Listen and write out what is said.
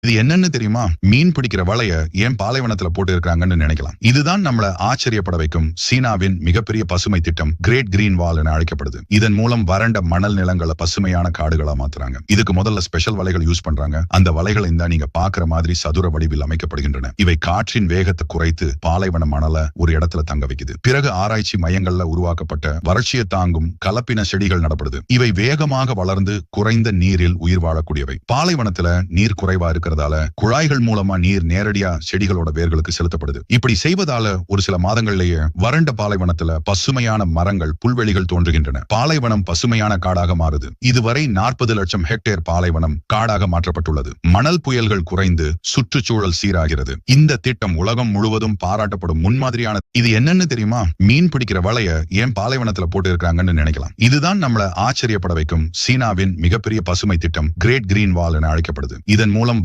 இது என்னன்னு தெரியுமா? மீன் பிடிக்கிற வலைய ஏன் பாலைவனத்துல போட்டு இருக்காங்கன்னு நினைக்கலாம். இதுதான் நம்மள ஆச்சரியப்பட வைக்கும் சீனாவின் மிகப்பெரிய பசுமை திட்டம் கிரேட் கிரீன் வால் என அழைக்கப்படுது. இதன் மூலம் வறண்ட மணல் நிலங்களை பசுமையான காடுகளா மாத்துறாங்க. இதுக்கு முதல்ல ஸ்பெஷல் வலைகள் யூஸ் பண்றாங்க. அந்த வலைகள் இந்த நீங்க பாக்குற மாதிரி சதுர வடிவில் அமைக்கப்படுகின்றன. இவை காற்றின் வேகத்தை குறைத்து பாலைவன மணலை ஒரு இடத்துல தங்க வைக்குது. பிறகு ஆராய்ச்சி மையங்கள்ல உருவாக்கப்பட்ட வறட்சியை தாங்கும் கலப்பின செடிகள் நடப்படுது. இவை வேகமாக வளர்ந்து குறைந்த நீரில் உயிர் வாழக்கூடியவை. பாலைவனத்துல நீர் குறைவா இருக்கிறதால குழாய்கள் மூலமா நீர் நேரடியா செடிகளோட வேர்களுக்கு செலுத்தப்படுது. இப்படி செய்வதால ஒரு சில மாதங்களிலேயே வறண்ட பாலைவனத்துல பசுமையான மரங்கள் புல்வெளிகள் தோன்றுகின்றன. பாலைவனம் பசுமையான காடாக மாறுது. இதுவரை 40 லட்சம் ஹெக்டேர் பாலைவனம் காடாக மாற்றப்பட்டுள்ளது. மணல் புயல்கள் குறைந்து சுற்றுச்சூழல் சீராகிறது. இந்த திட்டம் உலகம் முழுவதும் பாராட்டப்படும் முன்மாதிரியான. இது என்னன்னு தெரியுமா? மீன் பிடிக்கிற வலைய ஏன் பாலைவனத்துல போட்டு இருக்காங்கன்னு நினைக்கலாம். இதுதான் நம்மள ஆச்சரியப்பட வைக்கும் சீனாவின் மிகப்பெரிய பசுமை திட்டம் கிரேட் கிரீன் வால் என அழைக்கப்படுது. இதன் மூலம்